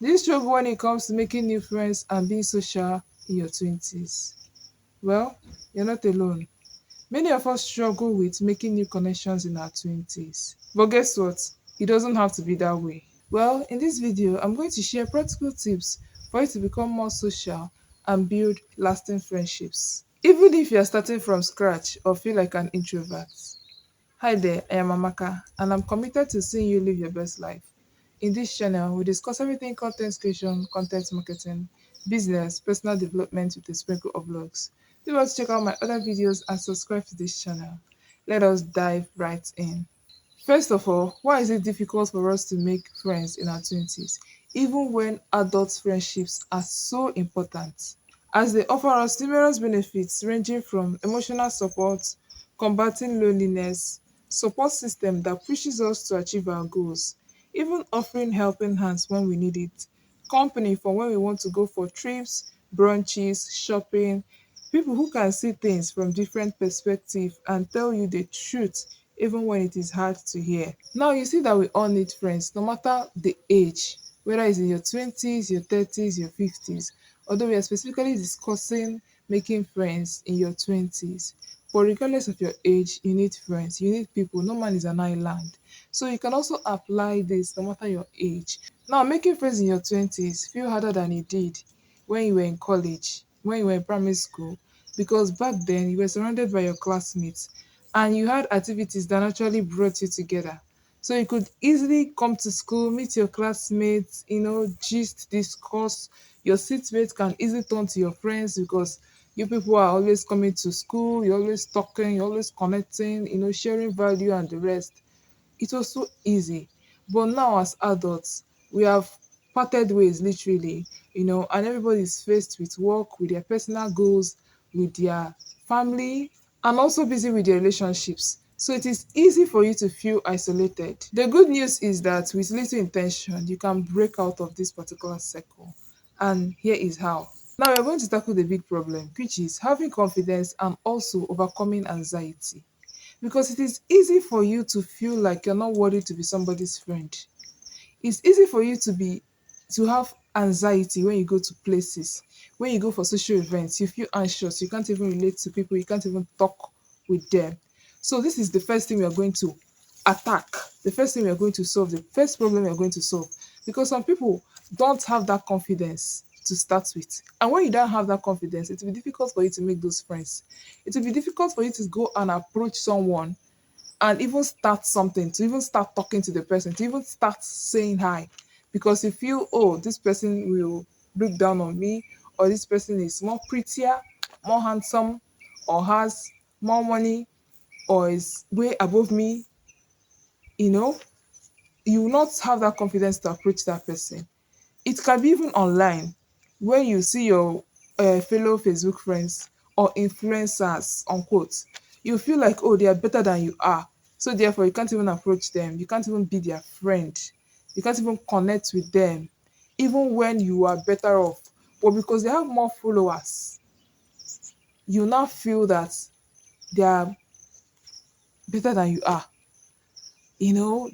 Do you struggle when it comes to making new friends and being social in your 20s? Well, you're not alone. Many of us struggle with making new connections in our 20s. But guess what? It doesn't have to be that way. Well, in this video, I'm going to share practical tips for you to become more social and build lasting friendships. Even if you're starting from scratch or feel like an introvert. Hi there, I am Amaka, and I'm committed to seeing you live your best life. In this channel, we discuss everything content creation, content marketing, business, personal development with a sprinkle of vlogs. Do want to check out my other videos and subscribe to this channel. Let us dive right in. First of all, why is it difficult for us to make friends in our 20s, even when adult friendships are so important? As they offer us numerous benefits ranging from emotional support, combating loneliness, support system that pushes us to achieve our goals, even offering helping hands when we need it, company for when we want to go for trips, brunches, shopping, people who can see things from different perspectives and tell you the truth even when it is hard to hear. Now you see that we all need friends, no matter the age, whether it's in your 20s, your 30s, your 50s. Although we are specifically discussing making friends in your 20s. But regardless of your age, you need friends, you need people. No man is an island. So you can also apply this no matter your age. Now, making friends in your 20s feel harder than it did when you were in college, when you were in primary school, because back then you were surrounded by your classmates and you had activities that actually brought you together. So you could easily come to school, meet your classmates, gist, discuss. Your seatmates can easily turn to your friends because you people are always coming to school, you're always talking, you're always connecting, sharing value and the rest. It was so easy. But now, as adults, we have parted ways literally, and everybody's faced with work, with their personal goals, with their family, and also busy with their relationships. So it is easy for you to feel isolated. The good news is that with little intention, you can break out of this particular circle. And here is how. Now we're going to tackle the big problem, which is having confidence and also overcoming anxiety, because it is easy for you to feel like you're not worthy to be somebody's friend. It's easy for you to have anxiety when you go to places, when you go for social events. You feel anxious, you can't even relate to people, you can't even talk with them. So this is the first thing we are going to attack, the first thing we are going to solve, the first problem we are going to solve, because some people don't have that confidence to start with. And when you don't have that confidence, it will be difficult for you to make those friends. It will be difficult for you to go and approach someone and even start something, to even start talking to the person, to even start saying hi, because you feel, oh, this person will look down on me, or this person is more prettier, more handsome, or has more money, or is way above me. you know you will not have that confidence to approach that person. It can be even online, when you see your fellow Facebook friends or influencers, unquote. You feel like, oh, they are better than you are. So therefore, you can't even approach them. You can't even be their friend. You can't even connect with them, even when you are better off. But because they have more followers, you now feel that they are better than you are,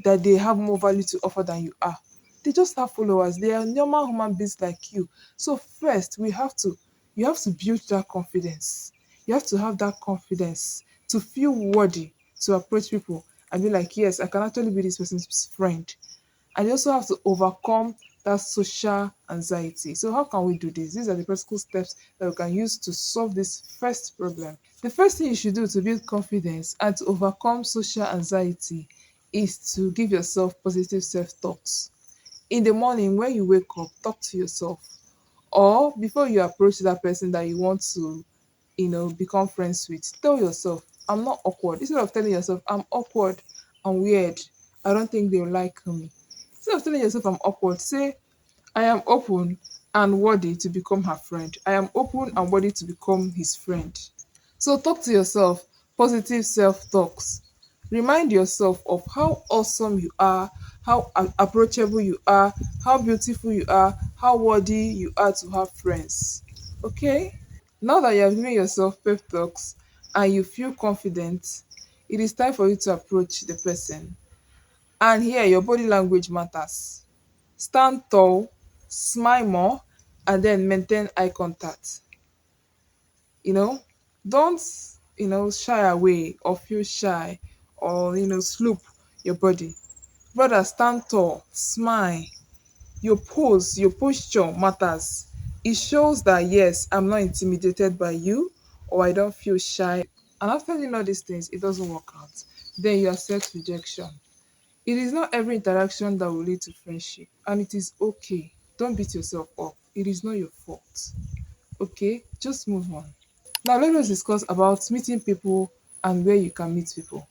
that they have more value to offer than you are. They just have followers. They are normal human beings like you. So first, you have to build that confidence. You have to have that confidence to feel worthy to approach people and be like, yes, I can actually be this person's friend. And you also have to overcome that social anxiety. So how can we do this? These are the practical steps that we can use to solve this first problem. The first thing you should do to build confidence and to overcome social anxiety is to give yourself positive self-talks. In the morning when you wake up, talk to yourself. Or before you approach that person that you want to, become friends with, tell yourself, I'm not awkward. Instead of telling yourself, I'm awkward, I'm weird, I don't think they'll like me. Instead of telling yourself I'm awkward, say, I am open and worthy to become her friend. I am open and worthy to become his friend. So talk to yourself, positive self talks. Remind yourself of how awesome you are, how approachable you are, how beautiful you are, how worthy you are to have friends. Okay? Now that you have given yourself pep talks and you feel confident, it is time for you to approach the person. And here, your body language matters. Stand tall, smile more, and then maintain eye contact. You know, don't, shy away or feel shy or, sloop your body. Brother, stand tall, smile. Your posture matters. It shows that yes, I'm not intimidated by you, or I don't feel shy. And after doing all these things, it doesn't work out. Then you accept rejection. It is not every interaction that will lead to friendship, and it is okay. Don't beat yourself up. It is not your fault. Okay, just move on. Now let us discuss about meeting people and where you can meet people.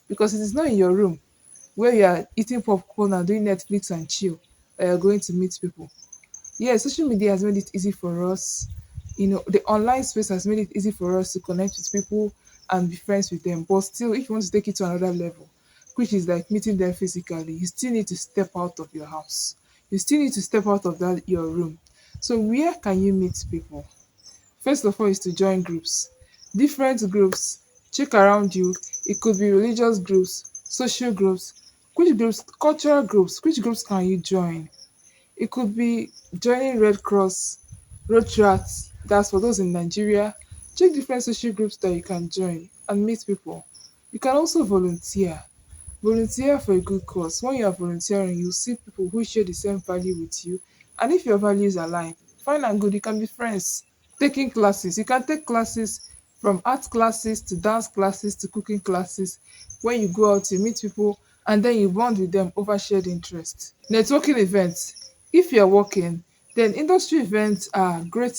Because it is not in your room where you are eating popcorn and doing Netflix and chill that you're going to meet people. Yeah, social media has made it easy for us. The online space has made it easy for us to connect with people and be friends with them. But still, if you want to take it to another level, which is like meeting them physically, you still need to step out of your house. You still need to step out of that your room. So where can you meet people? First of all is to join groups. Different groups. Check around you. It could be religious groups, social groups. Which groups? Cultural groups. Which groups can you join? It could be joining Red Cross, Rotaract, that's for those in Nigeria. Check different social groups that you can join and meet people. You can also volunteer. Volunteer for a good cause. When you are volunteering, you see people who share the same value with you. And if your values align, fine and good, you can be friends. Taking classes. You can take classes from art classes to dance classes to cooking classes. When you go out, you meet people and then you bond with them over shared interests. Networking events. If you're working, then industry events are great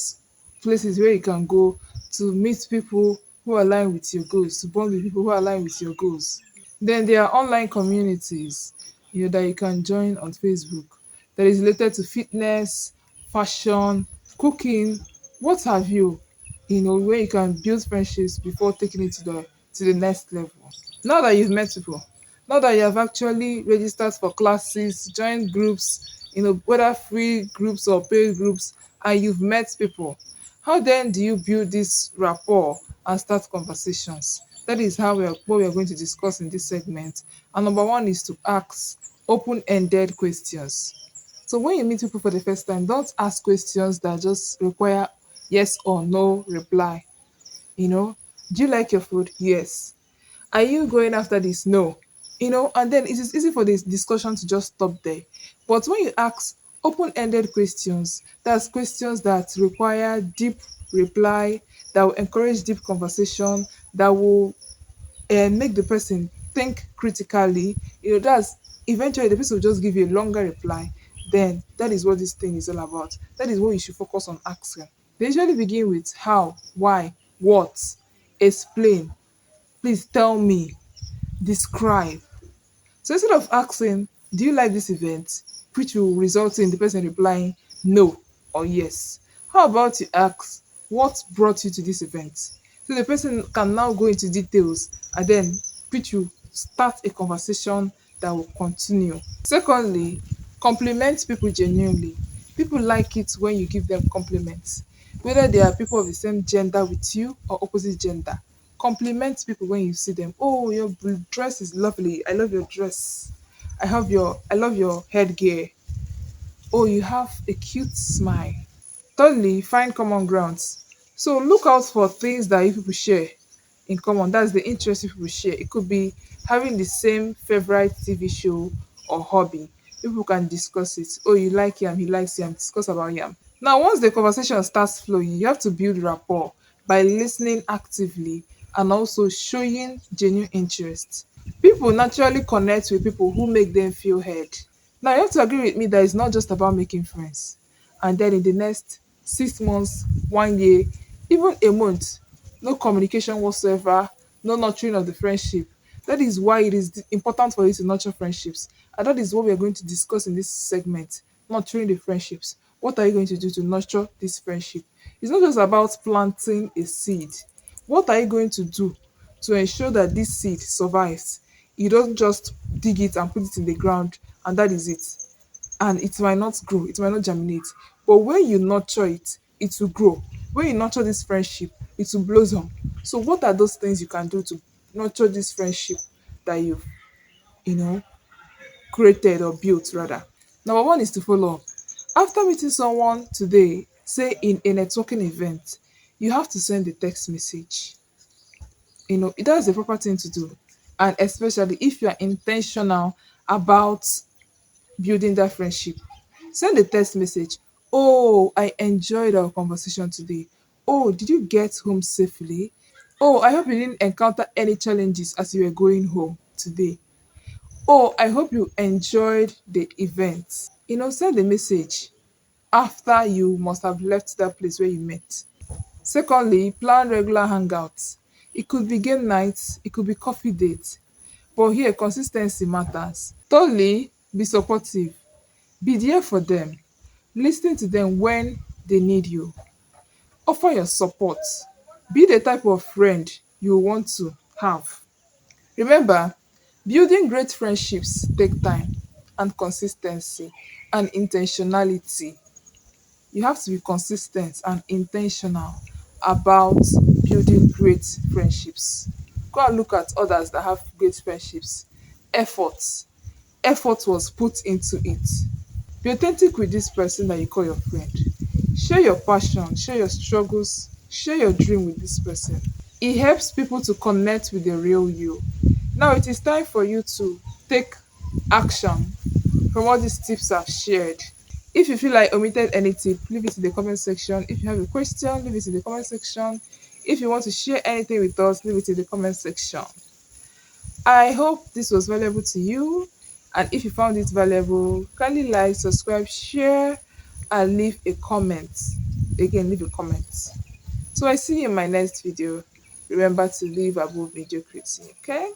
places where you can go to meet people who align with your goals, to bond with people who align with your goals. Then there are online communities, that you can join on Facebook that is related to fitness, fashion, cooking, what have you, where you can build friendships before taking it to the next level. Now that you've met people, now that you have actually registered for classes, joined groups, whether free groups or paid groups, and you've met people, how then do you build this rapport and start conversations? That is what we are going to discuss in this segment. And number one is to ask open-ended questions. So when you meet people for the first time, don't ask questions that just require yes or no reply. Do you like your food? Yes. Are you going after this? No. And then it is easy for this discussion to just stop there. But when you ask open-ended questions, that's questions that require deep reply, that will encourage deep conversation, that will make the person think critically. That's eventually the person will just give you a longer reply. Then that is what this thing is all about. That is what you should focus on asking. They usually begin with how, why, what, explain, please tell me, describe. So instead of asking, do you like this event? Which will result in the person replying no or yes. How about you ask, what brought you to this event? So the person can now go into details and then which will start a conversation that will continue. Secondly, compliment people genuinely. People like it when you give them compliments, whether they are people of the same gender with you or opposite gender. Compliment people when you see them. Oh, your dress is lovely. I love your dress. I love your headgear. Oh, you have a cute smile. Thirdly, find common grounds. So look out for things that you people share in common. That's the interest you people share. It could be having the same favorite TV show or hobby. People can discuss it. Oh, you like yam, he likes yam. Discuss about yam. Now, once the conversation starts flowing, you have to build rapport by listening actively and also showing genuine interest. People naturally connect with people who make them feel heard. Now, you have to agree with me that it's not just about making friends. And then in the next 6 months, 1 year, even a month, no communication whatsoever, no nurturing of the friendship. That is why it is important for you to nurture friendships. And that is what we are going to discuss in this segment, nurturing the friendships. What are you going to do to nurture this friendship? It's not just about planting a seed. What are you going to do to ensure that this seed survives? You don't just dig it and put it in the ground and that is it. And it might not grow, it might not germinate. But when you nurture it, it will grow. When you nurture this friendship, it will blossom. So what are those things you can do to nurture this friendship that you've, you know, created or built rather? Number one is to follow up. After meeting someone today, say in a networking event, you have to send a text message. That's the proper thing to do. And especially if you are intentional about building that friendship, send a text message. Oh, I enjoyed our conversation today. Oh, did you get home safely? Oh, I hope you didn't encounter any challenges as you were going home today. Oh, I hope you enjoyed the event. Send a message after you must have left that place where you met. Secondly, plan regular hangouts. It could be game nights, it could be coffee dates, but here consistency matters. Thirdly, be supportive. Be there for them. Listen to them when they need you. Offer your support. Be the type of friend you want to have. Remember, building great friendships take time and consistency and intentionality. You have to be consistent and intentional about building great friendships. Go and look at others that have great friendships. Effort. Effort was put into it. Be authentic with this person that you call your friend. Share your passion, share your struggles, share your dream with this person. It helps people to connect with the real you. Now it is time for you to take action from all these tips I've shared. If you feel like omitted any tip, leave it in the comment section. If you have a question, leave it in the comment section. If you want to share anything with us, leave it in the comment section. I hope this was valuable to you. And if you found it valuable, kindly like, subscribe, share, and leave a comment. Again, leave a comment. So I see you in my next video. Remember to live above mediocrity, okay?